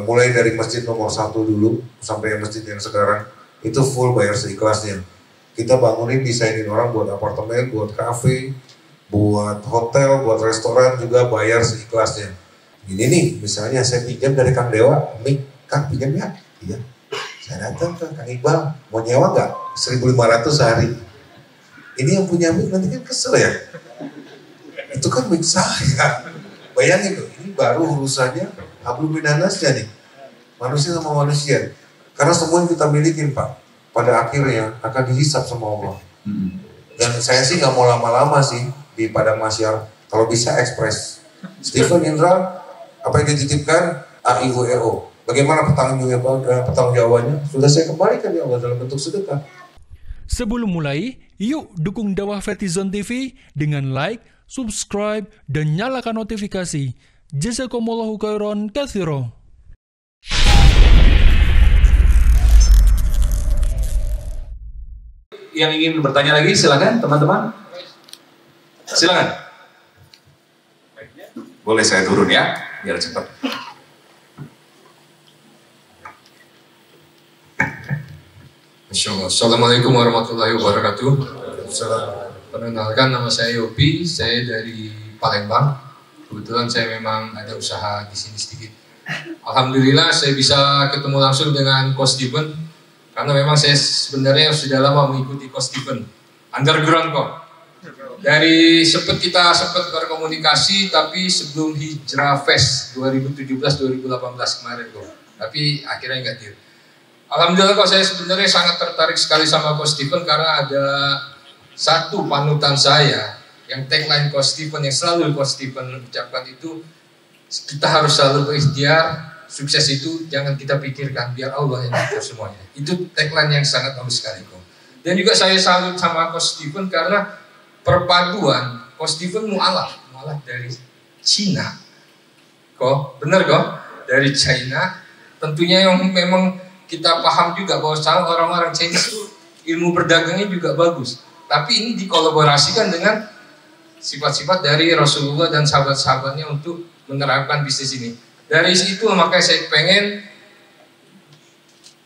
mulai dari masjid nomor 1 dulu sampai masjid yang sekarang itu full bayar seikhlasnya. Kita bangunin, desainin orang buat apartemen, buat kafe, buat hotel, buat restoran juga bayar seikhlasnya. Ini nih, misalnya saya pinjam dari Kang Dewa, Mik, Kang pinjam ya? Iya. Saya datang ke Kang Iqbal, mau nyewa nggak? 1.500 sehari. Ini yang punya Mik nanti kan kesel ya. Itu kan Mik saya. Bayangin loh, ini baru urusannya hablum minanasnya nih. Manusia sama manusia. Karena semua yang kita milikin Pak, pada akhirnya akan dihisap sama Allah. Dan saya sih nggak mau lama-lama sih di Padang Masyar. Kalau bisa ekspres. Stephen Indra, apa yang dititipkan AIWRO. Bagaimana pertanggungjawabannya? Sudah saya kembalikan ya Allah dalam bentuk sedekah. Sebelum mulai, yuk dukung dakwah Fetizon TV dengan like, subscribe, dan nyalakan notifikasi. Jazakumullahu khairan katsira. Yang ingin bertanya lagi silakan teman-teman. Silakan. Boleh saya turun ya, biar cepat. Assalamualaikum warahmatullahi wabarakatuh. Perkenalkan, nama saya Yopi, saya dari Palembang. Kebetulan saya memang ada usaha di sini sedikit. Alhamdulillah saya bisa ketemu langsung dengan Coach Stephen, karena memang saya sebenarnya sudah lama mengikuti Coach Stephen. Underground kok. Dari kita sempat berkomunikasi, tapi sebelum Hijrah Fest 2017-2018 kemarin kok. Tapi akhirnya nggak deal. Alhamdulillah kok saya sebenarnya sangat tertarik sekali sama Coach Stephen karena ada satu panutan saya yang tagline Coach Stephen yang selalu Coach Stephen ucapkan itu, kita harus selalu berikhtiar, sukses itu jangan kita pikirkan, biar Allah yang ngatur semuanya. Itu tagline yang sangat bagus sekali kok. Dan juga saya salut sama Coach Stephen karena perpaduan Coach Stephen mu'alaf dari Cina kok, bener kok, dari China. Tentunya yang memang kita paham juga bahwa orang-orang Chinese itu ilmu berdagangnya juga bagus. Tapi ini dikolaborasikan dengan sifat-sifat dari Rasulullah dan sahabat-sahabatnya untuk menerapkan bisnis ini. Dari situ makanya saya pengen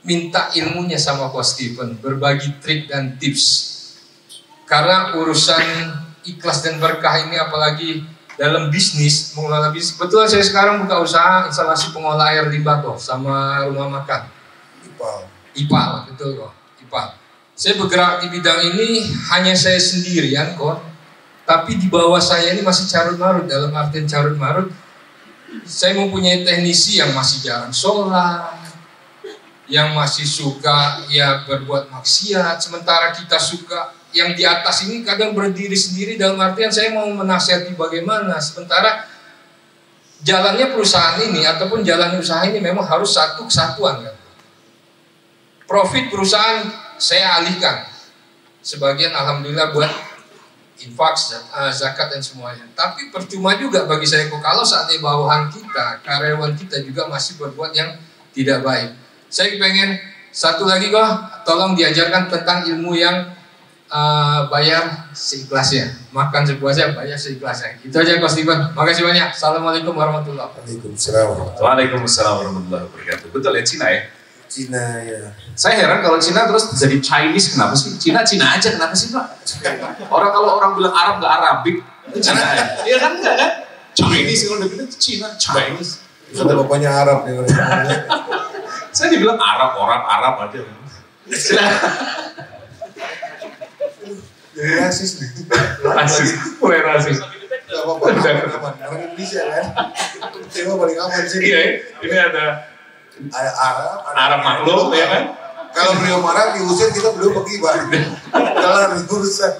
minta ilmunya sama Coach Stephen, berbagi trik dan tips. Karena urusan ikhlas dan berkah ini apalagi dalam bisnis, mengelola bisnis. Betul, saya sekarang buka usaha instalasi pengolah air limbah kok sama rumah makan. IPAL, betul kok, IPAL. Saya bergerak di bidang ini hanya saya sendirian kok, tapi di bawah saya ini masih carut marut. Dalam artian carut marut, saya mempunyai teknisi yang masih jarang sholat, yang masih suka ya berbuat maksiat, sementara kita suka yang di atas ini kadang berdiri sendiri. Dalam artian saya mau menasihati bagaimana, sementara jalannya perusahaan ini ataupun jalan usaha ini memang harus satu kesatuan kan. Profit perusahaan saya alihkan sebagian alhamdulillah buat infak, zakat dan semuanya. Tapi percuma juga bagi saya kok kalau saatnya bawahan kita, karyawan kita juga masih berbuat yang tidak baik. Saya pengen satu lagi kok, tolong diajarkan tentang ilmu yang bayar seikhlasnya, makan sepuasnya, bayar seikhlasnya. Itu aja Coach Stephen. Makasih banyak. Assalamualaikum warahmatullahi wabarakatuh. Waalaikumsalam warahmatullahi wabarakatuh. Betul ya, Cina ya? Cina ya. Saya heran kalau Cina terus jadi Chinese, kenapa sih? Cina aja, kenapa sih Pak? Kalau orang bilang Arab nggak Arabik, itu Cina ya? Iya kan, enggak kan? Chinese, kalau udah bilang Cina, Chinese. Kata bapaknya Arab nih. Saya dibilang Arab aja. Jadi rasis nih. Mulai rasis. Gak apa-apa, orang Indonesia kan. Tema paling aman sih. Iya, ini ada Arab maklum ya kan? Kalau beliau marah diusir, kita beliau pergi Pak. Jalan urusan.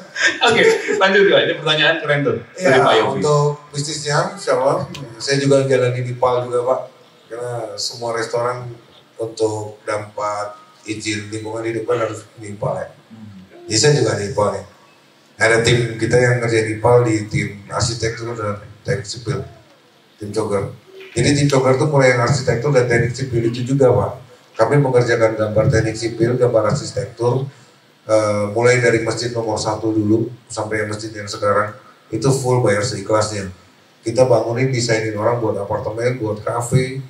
Oke, lanjut juga. Ini pertanyaan keren tuh. Ya, untuk bisnisnya, insya Allah saya juga jalani di PAL juga Pak. Karena semua restoran untuk dapat izin lingkungan hidup kan harus di PAL ya. Jadi saya juga di PAL ya. Ada tim kita yang ngerjain di PAL, di tim arsitektur dan teknik sipil, tim jogger. Jadi tim jogger itu mulai yang arsitektur dan teknik sipil itu juga Pak. Kami mengerjakan gambar teknik sipil, gambar arsitektur, mulai dari masjid nomor 1 dulu sampai masjid yang sekarang itu full bayar seikhlasnya. Kita bangunin, desainin orang buat apartemen, buat kafe,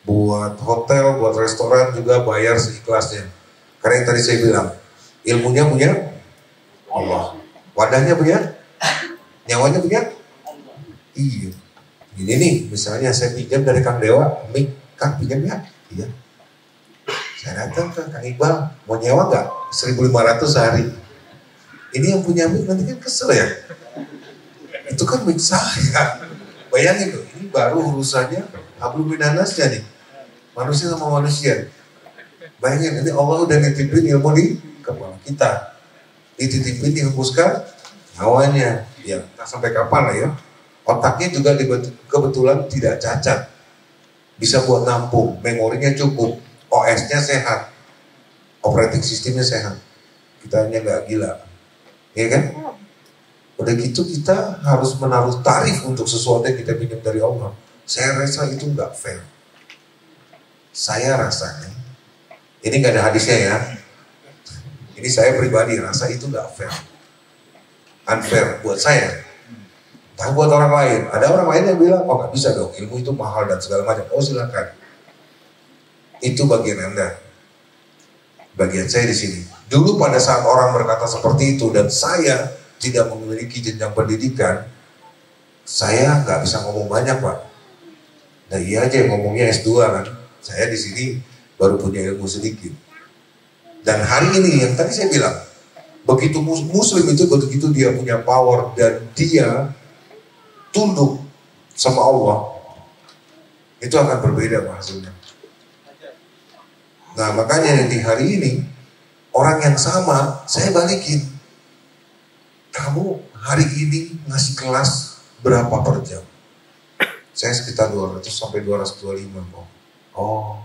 buat hotel, buat restoran juga bayar seikhlasnya. Karena yang tadi saya bilang, ilmunya punya Allah, wadahnya punya, nyawanya punya. Iya. Ini nih, misalnya saya pinjam dari Kang Dewa, Mik, Kang pinjam ya? Iya. Saya datang ke Kang Iqbal, mau nyewa nggak? 1.500 sehari. Ini yang punya Mik nanti kan kesel ya. Itu kan Mik saya. Bayangin loh, ini baru urusannya hablum minanasnya nih. Manusia sama manusia. Bayangin, ini Allah udah nitipin ilmu di kepala kita. Dititipin, dihembuskan nyawanya. Ya, entah sampai kapan lah ya. Otaknya juga kebetulan tidak cacat. Bisa buat nampung, memorinya cukup, OS-nya sehat, operating sistemnya sehat. Kitanya nggak gila. Ya kan? Udah gitu kita harus menaruh tarif untuk sesuatu yang kita pinjam dari Allah. Saya rasa itu nggak fair. Saya rasanya, ini nggak ada hadisnya ya. Ini saya pribadi rasa itu nggak fair. Unfair buat saya. Tapi buat orang lain, ada orang lain yang bilang, oh nggak bisa dong, ilmu itu mahal dan segala macam. Oh silakan. Itu bagian Anda. Bagian saya di sini. Dulu pada saat orang berkata seperti itu dan saya tidak memiliki jenjang pendidikan, saya nggak bisa ngomong banyak Pak. Nah iya aja ngomongnya S2 kan. Saya di sini baru punya ilmu sedikit. Dan hari ini yang tadi saya bilang, begitu Muslim itu begitu dia punya power dan dia tunduk sama Allah, itu akan berbeda Pak hasilnya. Nah makanya di hari ini orang yang sama saya balikin. Kamu hari ini ngasih kelas berapa per jam? Saya sekitar 200 sampai 225 kok. Oh,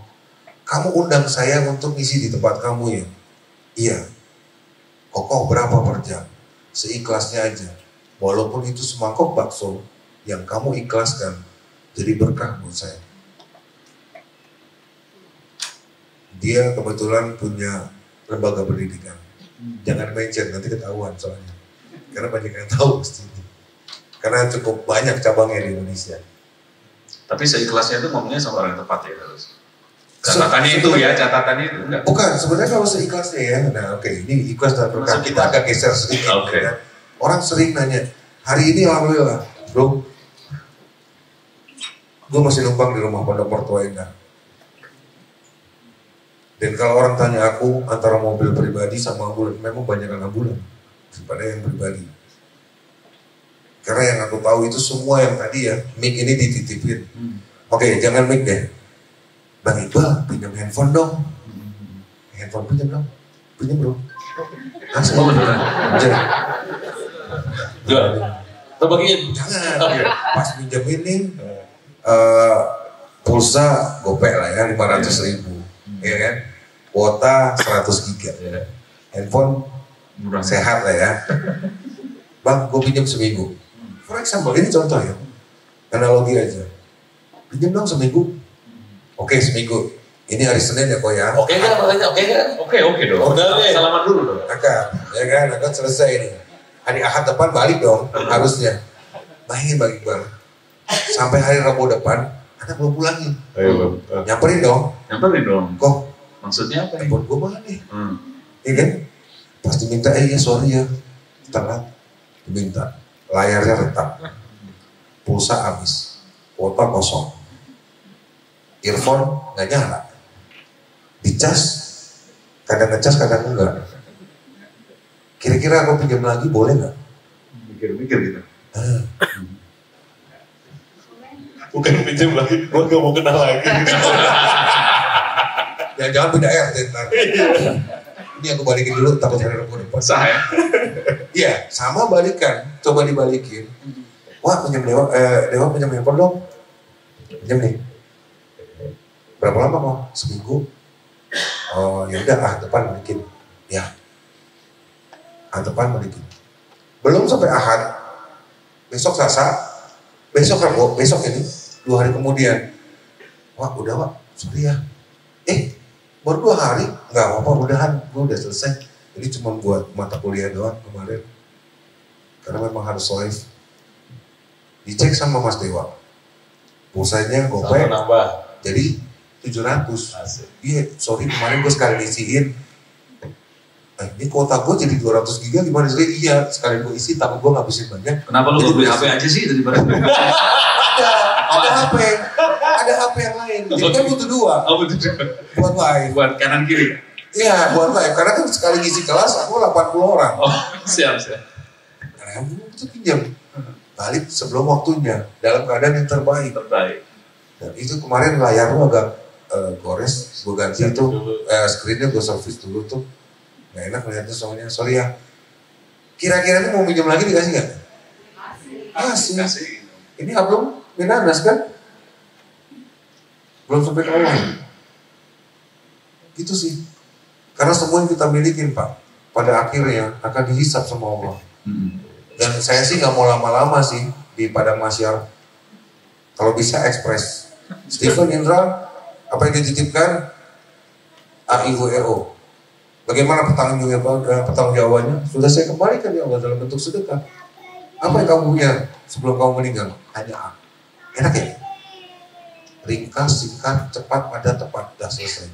kamu undang saya untuk ngisi di tempat kamu ya? Iya. Kokoh berapa per jam? Seikhlasnya aja. Walaupun itu semangkok bakso yang kamu ikhlaskan, jadi berkah buat saya. Dia kebetulan punya lembaga pendidikan. Jangan mention, nanti ketahuan soalnya. Karena banyak yang tahu pasti. Karena cukup banyak cabangnya di Indonesia. Tapi seikhlasnya itu ngomongnya sama orang yang tepat ya harus. Catatannya itu ya, catatannya itu enggak. Bukan, sebenarnya kalau seikhlasnya ya. Nah oke, ini ikhlas dan berkah. Kita agak geser sedikit. Okay. Ya. Orang sering nanya, hari ini alhamdulillah, bro, gue masih numpang di rumah pondok mertua Indah. Dan kalau orang tanya aku antara mobil pribadi sama ambulan, memang banyakkan ambulan daripada yang pribadi. Karena yang aku tahu itu semua yang tadi ya, mic ini dititipin. Oke, jangan mic deh. Bang Iqbal, pinjam handphone dong. Handphone pinjam dong. Pinjam bro. Asli. Oh beneran? Jangan. Terbagiin. Jangan. Pas pinjam ini, pulsa gopek lah ya, 500.000. Ya kan? Kuota 100 giga. Handphone murah sehat lah ya. Bang, gue pinjam seminggu. For example, ini contoh ya. Analogi aja. Pinjam dong seminggu. Oke, seminggu. Ini hari Senin ya kok ya. Oke kan makanya, oke kan? Oke dong. Salaman dulu dong. Akad, ya kan? Akad selesai nih. Hari Ahad depan balik dong, harusnya. Bayangin Bang Iqbal. Sampai hari Rabu depan, Anda belum pulangin. Ayo, Nyamperin dong. Nyamperin dong. Kok? Maksudnya apa nih? Handphone gue mana nih? Iya kan? Pas diminta, ya sorry ya. Telat. Diminta. Layarnya retak. Pulsa habis. Kuota kosong. Earphone nggak nyala. Dicas. Kadang ngecas, kadang enggak. Kira-kira aku pinjam lagi boleh nggak? Mikir-mikir gitu. Bukan pinjam lagi, gue gak mau kenal lagi. Jangan pindah RT ntar. Ini aku balikin dulu, takut hari Rabu depan. Sah ya? Iya, sama balikan. Coba dibalikin. Wah, pinjam Dewa pinjam handphone dong. Pinjam nih. Berapa lama kok? Seminggu. Oh, ya udah, depan balikin. Ya. Depan balikin. Belum sampai Ahad. Besok Selasa. Besok Rabu, besok ini 2 hari kemudian. Wah, udah Wak, sorry ya. Baru 2 hari, nggak apa-apa, mudahan gue udah selesai. Ini cuma buat mata kuliah doang kemarin. Karena memang harus live. Dicek sama Mas Dewa. Pulsanya gopay. Jadi 700. Asik. Iya, sorry kemarin gue sekali isiin. Ini kuota gue jadi 200 giga gimana sih? Iya, sekali gue isi tapi gue ngabisin banyak. Kenapa lu gak beli HP aja sih daripada Ada HP yang lain. Jadi kan butuh 2. Oh betul. Buat live. Buat kanan kiri. Iya, buat live. Karena kan sekali ngisi kelas aku 80 orang. Oh siap. Karena aku pinjam. Balik sebelum waktunya. Dalam keadaan yang terbaik. Terbaik. Dan itu kemarin layar lu agak gores. Gue ganti tuh. Screennya gue service dulu tuh. Gak enak ngeliatnya soalnya. Sorry ya. Kira-kira ini mau pinjam lagi dikasih gak? Kasih. Ini belum Minanas kan? Belum sampai ke bawah. Gitu sih. Karena semua yang kita milikin Pak, pada akhirnya akan dihisap sama Allah. Dan saya sih gak mau lama-lama sih di padang mahsyar. Kalau bisa ekspres. Stephen Indra, apa yang dititipkan? AIWRO. Bagaimana pertanggungjawabannya? Sudah saya kembalikan ya Allah dalam bentuk sedekah. Apa yang kamu punya sebelum kamu meninggal? Hanya A. Enak ya? Ringkas, singkat, cepat, padat, tepat. Dah selesai.